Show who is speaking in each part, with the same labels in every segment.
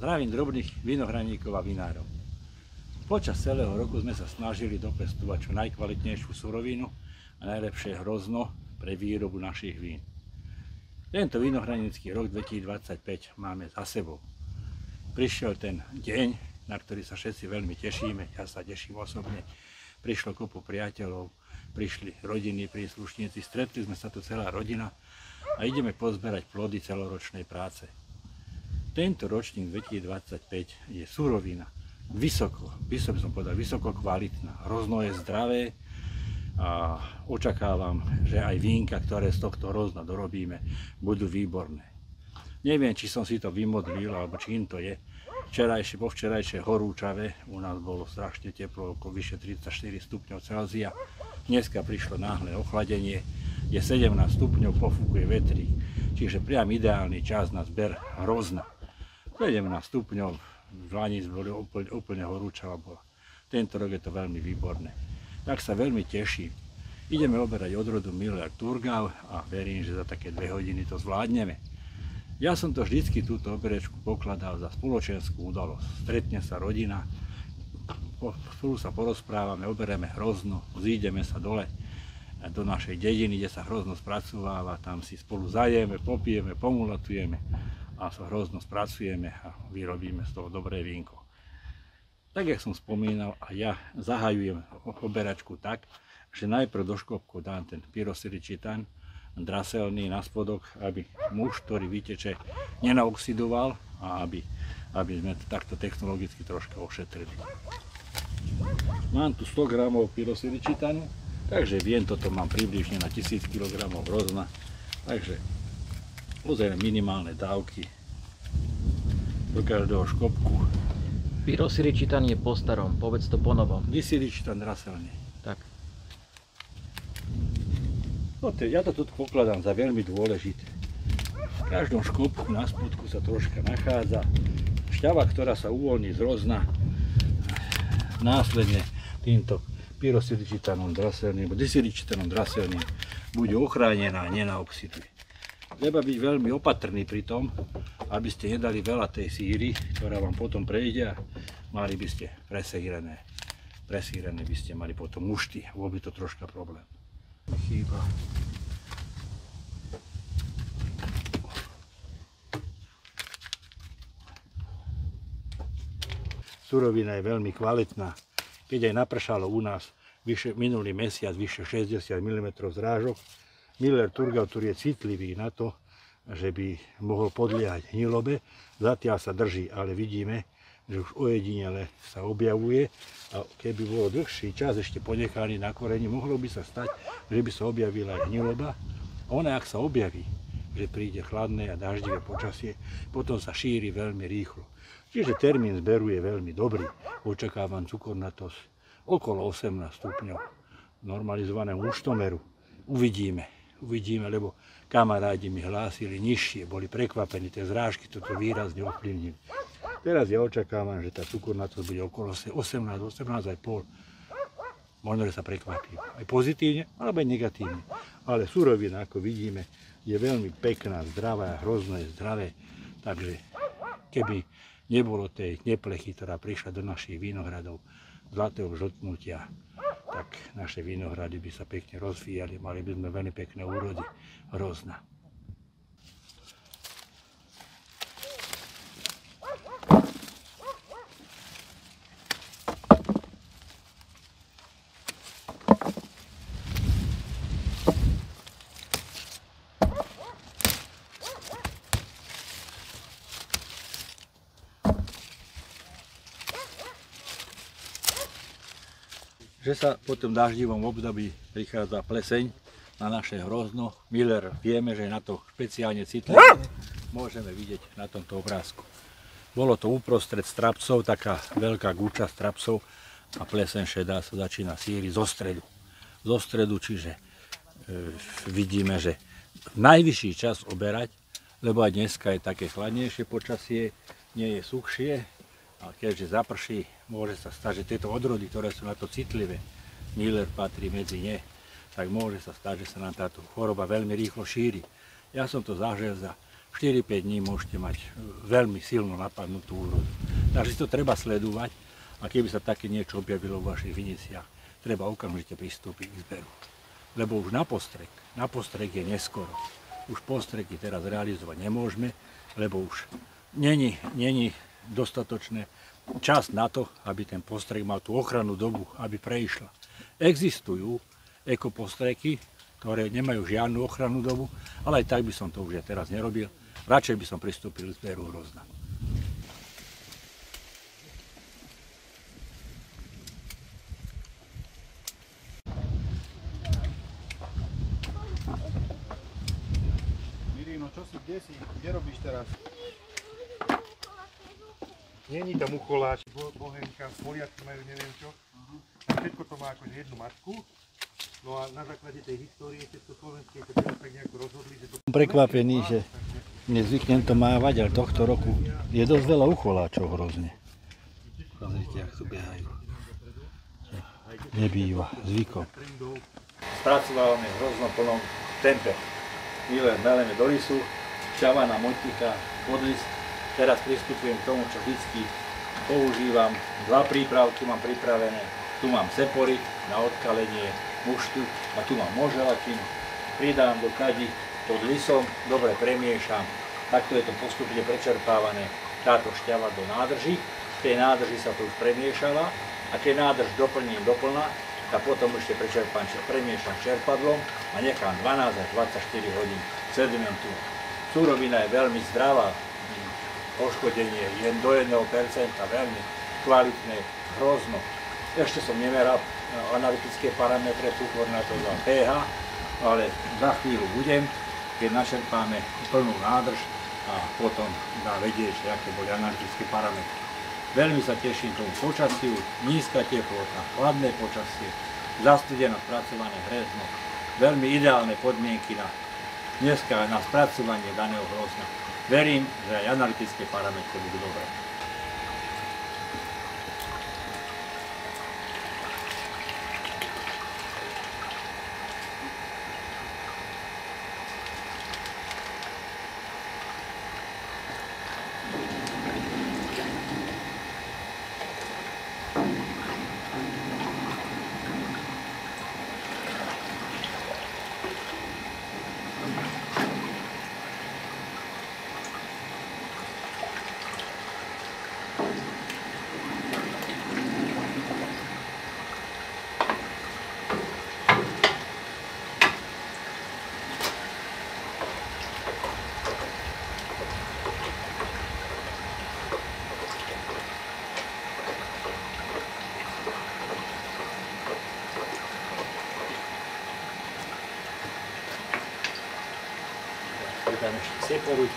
Speaker 1: Zdravím drobných vinohradníkov a vinárov. Počas celého roku sme sa snažili dopestovať čo najkvalitnejšiu surovinu a najlepšie hrozno pre výrobu našich vín. Tento vinohradnícky rok 2025 máme za sebou. Prišiel ten deň, na ktorý sa všetci veľmi tešíme, ja sa teším osobne. Prišlo kopu priateľov, prišli rodinní príslušníci, stretli sme sa tu celá rodina a ideme pozberať plody celoročnej práce. Tento ročník 2025 je surovina, vysoko kvalitná, hrozno je zdravé a očakávam, že aj vínka, ktoré z tohto hrozna dorobíme, budú výborné. Neviem, či som si to vymodlil, alebo čím to je. Po včerajšej horúčave u nás bolo strašne teplo, okolo vyše 34 stupňov Celzia. Dneska prišlo náhle ochladenie, je 17 stupňov, pofúkuje vetrík, čiže priam ideálny čas na zber hrozna. 17 stupňov, v lani boli úplne horúčava bola. Tento rok je to veľmi výborné. Tak sa veľmi teším. Ideme oberať odrodu Müller Thurgau a verím, že za také 2 hodiny to zvládneme. Ja som to vždycky túto oberečku pokladal za spoločenskú udalosť. Stretne sa rodina, spolu sa porozprávame, obereme hrozno, zídeme sa dole do našej dediny, kde sa hrozno spracováva, tam si spolu zajeme, popijeme, pomulatujeme a sa hrozno spracujeme a vyrobíme z toho dobré vínko. Tak, jak som spomínal, a ja zahajujem oberačku tak, že najprv do škopku dám ten pyrosiličitan draselný na spodok, aby muž, ktorý vyteče, nenaoxidoval a aby sme to takto technologicky troška ošetrili. Mám tu 100 g pyrosiličitanu, takže viem, toto mám približne na 1000 kg hrozna, takže pozrieme minimálne dávky do každého škopku.
Speaker 2: Pyrosiličitan je po starom, povedz to po novom.
Speaker 1: Disiličitan draselný.
Speaker 2: Tak.
Speaker 1: Ja to tu pokladám za veľmi dôležité. V každom škopku na spodku sa troška nachádza šťava, ktorá sa uvoľní z hrozna. Následne týmto pyrosiličitanom draselným, disiličitanom draselným bude ochránená a nenaoxiduje. Treba byť veľmi opatrný pri tom, aby ste nedali veľa tej síry, ktorá vám potom prejde a mali by ste presírené by ste mali potom mušty, bol by to troška problém. Chýba. Surovina je veľmi kvalitná. Keď aj napršalo u nás minulý mesiac vyše 60 mm zrážok, Müller Thurgau, ktorý je citlivý na to, že by mohol podliehať hnilobe, zatiaľ sa drží, ale vidíme, že už ojedinele sa objavuje a keby bolo dlhší čas ešte ponechaný na koreni, mohlo by sa stať, že by sa objavila aj hniloba. Ona, ak sa objaví, že príde chladné a daždivé počasie, potom sa šíri veľmi rýchlo. Čiže termín zberu je veľmi dobrý. Očakávam cukornatosť okolo 18 stupňov normalizovaného muštomeru. Uvidíme, lebo kamarádi mi hlásili nižšie, boli prekvapení, tie zrážky toto výrazne ovplyvnili. Teraz ja očakávam, že tá cukornatosť bude okolo 18,5. Možno, že sa prekvapím. Aj pozitívne, alebo aj negatívne. Ale surovina, ako vidíme, je veľmi pekná, zdravá, hrozno je zdravé. Takže keby nebolo tej neplechy, ktorá prišla do našich vinohradov, zlatého žltnutia, tak naše vinohrady by sa pekne rozvíjali, mali by sme veľmi pekné úrody hrozna. Že sa po tom daždivom období prichádza pleseň na naše hrozno. Müller, vieme, že je na to špeciálne citlivé. Môžeme vidieť na tomto obrázku. Bolo to uprostred strapcov, taká veľká gúča strapcov a pleseň šedá sa začína síriť zo stredu. Zo stredu, čiže vidíme, že najvyšší čas oberať, lebo aj dneska je také chladnejšie počasie, nie je suchšie. A keďže zaprší, môže sa stať, že tieto odrody, ktoré sú na to citlivé, Müller patrí medzi ne, tak môže sa stať, že sa nám táto choroba veľmi rýchlo šíri. Ja som to zažil za 4-5 dní môžete mať veľmi silno napadnutú úrodu. Takže si to treba sledovať a keby sa také niečo objavilo v vašich viniciach, treba okamžite pristúpiť k zberu. Lebo už na postrek je neskoro. Už postreky teraz realizovať nemôžeme, lebo už není dostatočné čas na to, aby ten postrek mal tú ochrannú dobu, aby preišla. Existujú ekopostreky, ktoré nemajú žiadnu ochrannú dobu, ale aj tak by som to už teraz nerobil. Radšej by som pristúpil k zberu hrozna.
Speaker 3: Mirino, čo si, kde si? Kde robíš teraz? Není tam ucholáč, bohenka, Poliaci majú neviem čo. Všetko to má akože jednu matku. No a na základe tej histórie československej to tak nejako rozhodli, že to...
Speaker 1: Som prekvapený, že nezvyknem to mávať, ale tohto roku je dosť veľa ucholáčov hrozne. Pozrite, jak tu behajú. Nebýva zvykom. Spracovávame v hrozno plnom tempe. My len meleme do lisu, šťavana, motika, podlist. Teraz pristupujem k tomu, čo vždycky používam. 2 prípravky mám pripravené. Tu mám seporit na odkalenie muštu a tu mám moželakin. Pridám do kadi pod lisom, dobre premiešam. Takto je to postupne prečerpávané táto šťava do nádrží. V tej nádrži sa to už premiešala a keď nádrž doplním doplná, a potom ešte premiešam čerpadlom a nechám 12 až 24 hodín sedimentu. Surovina je veľmi zdravá, poškodenie je do 1%, veľmi kvalitné hrozno. Ešte som nemeral analytické parametre, cukor na to za pH, ale za chvíľu budem, keď načerpáme plnú nádrž a potom dá vedieť, aké boli analytické parametre. Veľmi sa teším tomu počasiu, nízka teplota, chladné počasie, zastudené spracované hrezno, veľmi ideálne podmienky dneska na spracovanie daného hrozna. Verím, že aj analytické parametre budú dobré. Tam ešte seporit.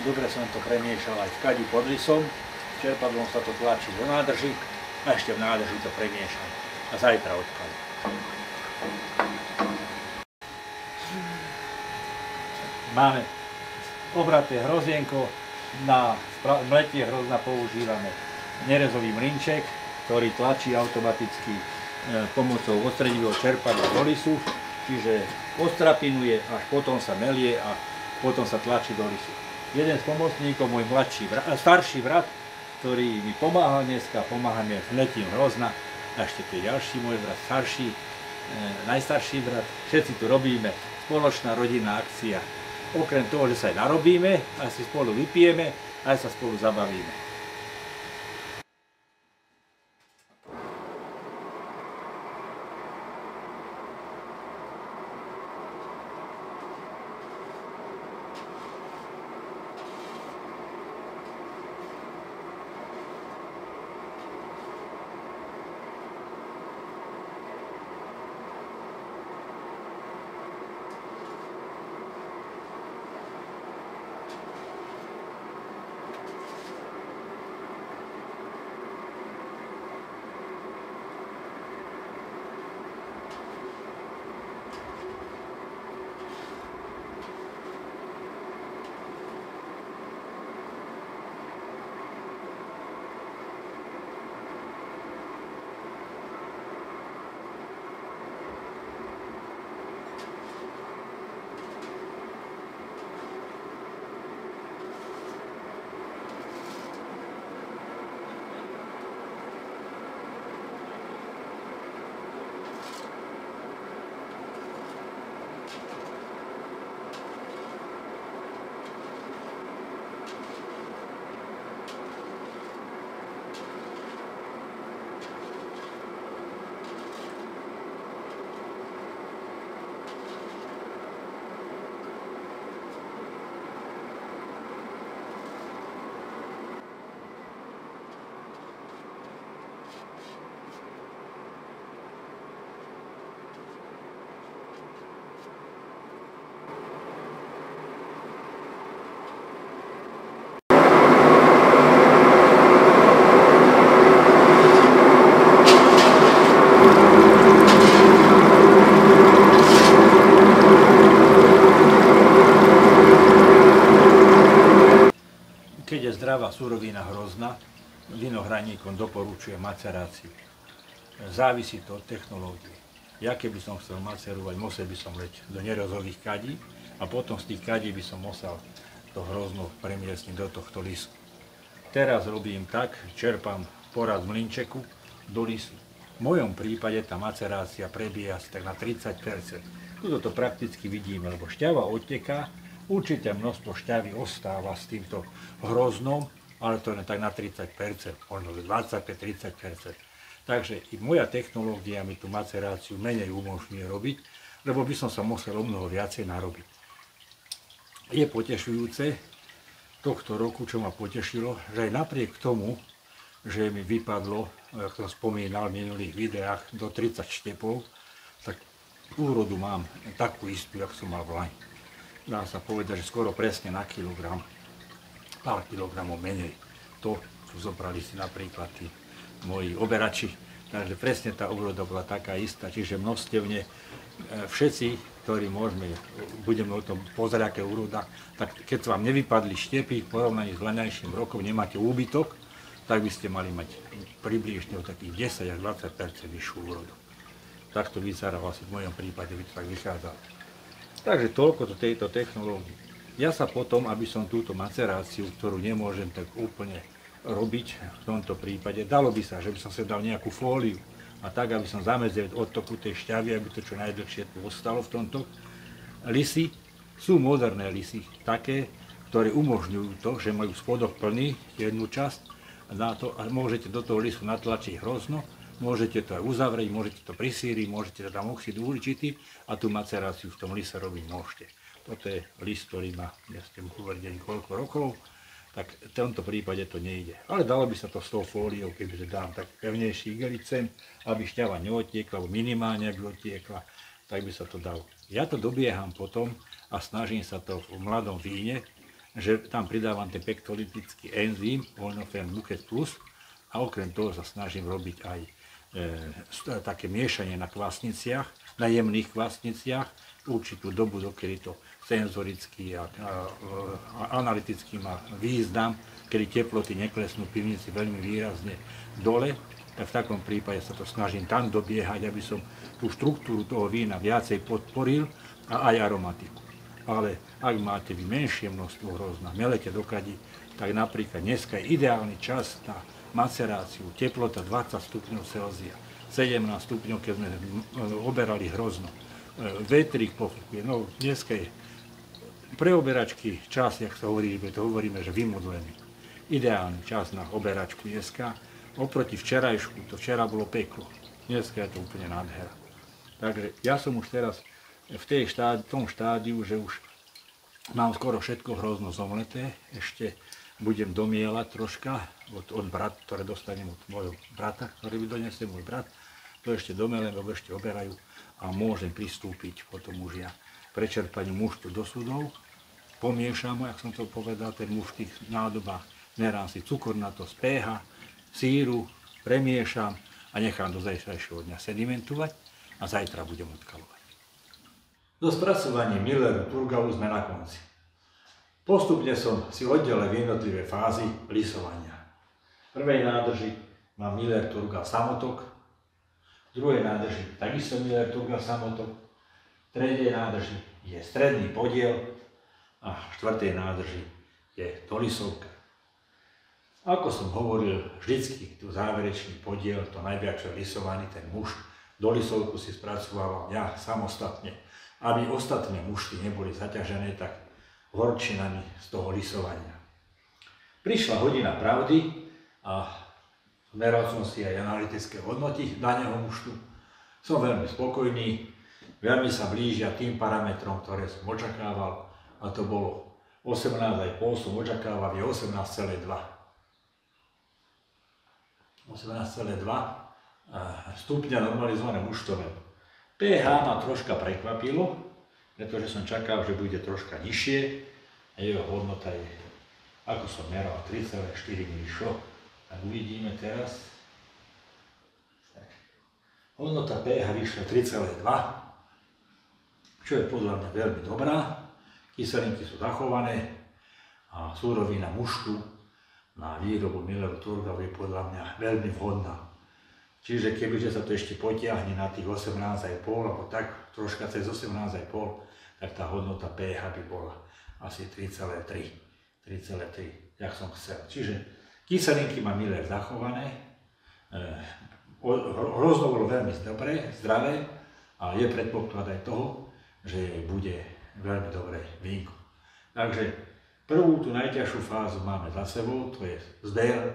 Speaker 1: Dobre som to premiešal aj v kadi pod lisom, čerpadlom sa to tlačí do nádrži a ešte v nádrži to premiešam a zajtra odkladím. Máme obraté hrozienko, na mletie hrozna používame nerezový mlynček, ktorý tlačí automaticky pomocou odstredivého čerpadla do lisu, čiže odstrapinuje, až potom sa melie a potom sa tlačí do lisu. Jeden z pomocníkov, môj starší brat, ktorý mi pomáha dneska, pomáha mi s mletím hrozna, a ešte tu je ďalší môj brat, starší, najstarší brat, všetci tu robíme, spoločná rodinná akcia. Okrem toho, že sa aj narobíme, aj si spolu vypijeme, aj sa spolu zabavíme. zdravá surovina hrozna, vinohradníkom doporučujem maceráciu. Závisí to od technológie. Ja keby som chcel macerovať, musel by som leť do nerezových kadí a potom z tých kadí by som musel to hrozno premiestniť do tohto lisu. Teraz robím tak, čerpám porad z mlynčeku do lisu. V mojom prípade tá macerácia prebieha asi tak na 30%. Tuto to prakticky vidíme, lebo šťava odteká, určite množstvo šťavy ostáva s týmto hroznom, ale to je tak na 30%, možno 25-30%. Takže i moja technológia mi tú maceráciu menej umožňuje robiť, lebo by som sa musel o mnoho viacej narobiť. Je potešujúce tohto roku, čo ma potešilo, že aj napriek tomu, že mi vypadlo, ako som spomínal v minulých videách, do 30 štepov, tak úrodu mám takú istú, jak som mal v lani. Dá sa povedať, že skoro presne na kilogram, pár kilogramov menej. To, čo zobrali si napríklad tí moji oberači. Takže presne tá úroda bola taká istá, čiže množstevne všetci, ktorí budeme o tom pozerať, aké úroda, tak keď vám nevypadli štepy v porovnaní s lenajším rokom, nemáte úbytok, tak by ste mali mať približne o takých 10 až 20% vyššiu úrodu. Tak to vyzerá vlastne v mojom prípade, by to tak vychádzalo. Takže toľko do tejto technológie. Ja sa potom, aby som túto maceráciu, ktorú nemôžem tak úplne robiť v tomto prípade, dalo by sa, že by som si dal nejakú fóliu a tak, aby som zamedzil odtoku tej šťavy, aby to čo najdlhšie tu ostalo v tomto. Lisy sú moderné lisy, také, ktoré umožňujú to, že majú spodok plný jednu časť a môžete do toho lisu natlačiť hrozno, môžete to aj uzavrieť, môžete to prisíriť, môžete tam oxid uhličitý a tú maceráciu v tom lise robiť môžete. Toto je lis, ktorý má, ja ste mu hovorili koľko rokov, tak v tomto prípade to nejde. Ale dalo by sa to s tou fóliou, kebyže dám tak pevnejší igelicem, aby šťava neodtiekla, alebo minimálne aby odtiekla, tak by sa to dalo. Ja to dobieham potom a snažím sa to v mladom víne, že tam pridávam ten pektolytický enzym, Olinofen Buchet Plus, a okrem toho sa snažím robiť aj také miešanie na kvasniciach, na jemných kvasniciach, určitú dobu, dokedy to senzorický a analytický má význam, kedy teploty neklesnú v pivnici veľmi výrazne dole, tak v takom prípade sa to snažím tam dobiehať, aby som tú štruktúru toho vína viacej podporil a aj aromatiku. Ale ak máte vy menšie množstvo hrozna, melete do kadí, tak napríklad dneska je ideálny čas na maceráciu, teplota 20 stupňov Celzia, 17 stupňov, keď sme oberali hrozno. Vetrík pofúkuje, no dneska je pre oberačky čas, jak sa hovorí, to hovoríme, že vymodlený. Ideálny čas na oberačku dneska. Oproti včerajšku, to včera bolo peklo. Dneska je to úplne nádhera. Takže ja som už teraz v tom štádiu, že už mám skoro všetko hrozno zomleté. Ešte budem domielať troška od brat, ktoré dostanem od môjho brata, ktorý by donesie môj brat. To ešte domelem, lebo ešte oberajú a môžem pristúpiť potom už ja prečerpaniu muštu do sudov. Pomiešam ho, jak som to povedal, ten mušt v tých nádobách. Merám si cukor na to z pH, síru, premiešam a nechám do zajtrajšieho dňa sedimentovať a zajtra budem odkalovať. Do spracovania Milleru Thurgau sme na konci. Postupne som si oddelil jednotlivé fázy lisovania. V prvej nádrži mám Miller Thurgau samotok, v druhej nádrži takisto Miller Thurgau samotok, v tretej nádrži je stredný podiel a v štvrtej nádrži je dolisovka. Ako som hovoril, vždycky tu záverečný podiel, to najviac lisovaný, ten mušt, dolisovku si spracovávam ja samostatne, aby ostatné mušty neboli zaťažené tak horčinami z toho lisovania. Prišla hodina pravdy a meral som si aj analytické hodnoty daného muštu. Som veľmi spokojný, veľmi sa blížia tým parametrom, ktoré som očakával, a to bolo 18,5, som očakával je 18,2. 18,2 stupňa normalizované muštového. pH ma troška prekvapilo, pretože som čakal, že bude troška nižšie a jeho hodnota je, ako som meral, 3,4 vyšlo. Tak uvidíme teraz. Hodnota pH vyšla 3,2, čo je podľa mňa veľmi dobrá. Kyselinky sú zachované a súrovina muštu na výrobu Milleru Thurgau je podľa mňa veľmi vhodná. Čiže kebyže sa to ešte potiahne na tých 18,5, alebo tak troška cez 18,5, tak tá hodnota pH by bola asi 3,3, jak som chcel. Čiže kyselinky má Miller zachované, hrozno bolo veľmi dobré, zdravé a je predpoklad aj toho, že bude veľmi dobré vínko. Takže prvú tú najťažšiu fázu máme za sebou, to je zber,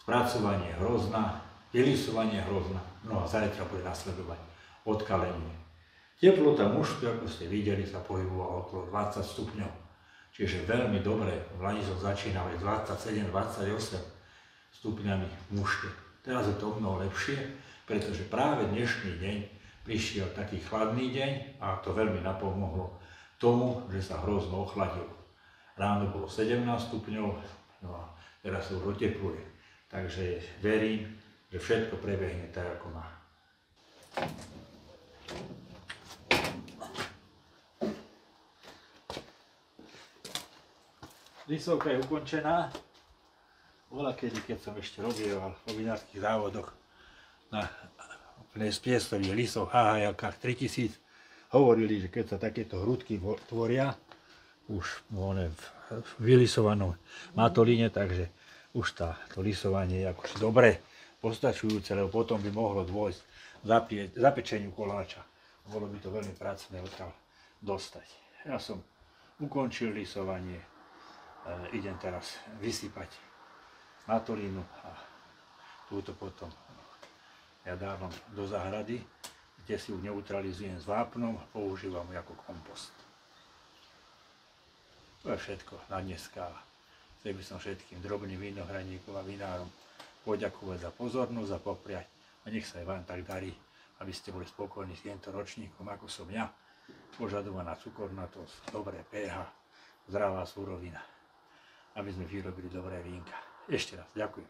Speaker 1: spracovanie hrozna, vylisovanie hrozna, no a zajtra bude nasledovať odkalenie. Teplota muštu, ako ste videli, sa pohybovala okolo 20 stupňov, čiže veľmi dobre, v lani som začínal aj 27-28 stupňami mušte. Teraz je to mnoho lepšie, pretože práve dnešný deň prišiel taký chladný deň a to veľmi napomohlo tomu, že sa hrozno ochladil. Ráno bolo 17 stupňov, no a teraz sa už otepluje. Takže verím, že všetko prebehne tak, ako má. Lisovka je ukončená. Bola kedy, keď som ešte robieval v vinárskych závodoch na piestových lisoch HHL-kách 3000, hovorili, že keď sa takéto hrudky tvoria, už v vylisovanom matolíne, takže už to lisovanie je akože dobre postačujúce, lebo potom by mohlo dôjsť zapečeniu koláča. Bolo by to veľmi pracné odtiaľ dostať. Ja som ukončil lisovanie, idem teraz vysypať matolínu a túto potom ja dávam do záhrady, kde si ju neutralizujem s vápnom a používam ju ako kompost. To je všetko na dneska. Chcel by som všetkým drobným vinohradníkom a vinárom poďakovať za pozornosť a popriať a nech sa aj vám tak darí, aby ste boli spokojní s týmto ročníkom, ako som ja. Požadovaná cukornatosť, dobré pH, zdravá surovina, aby sme vyrobili dobré vínka. Ešte raz ďakujem.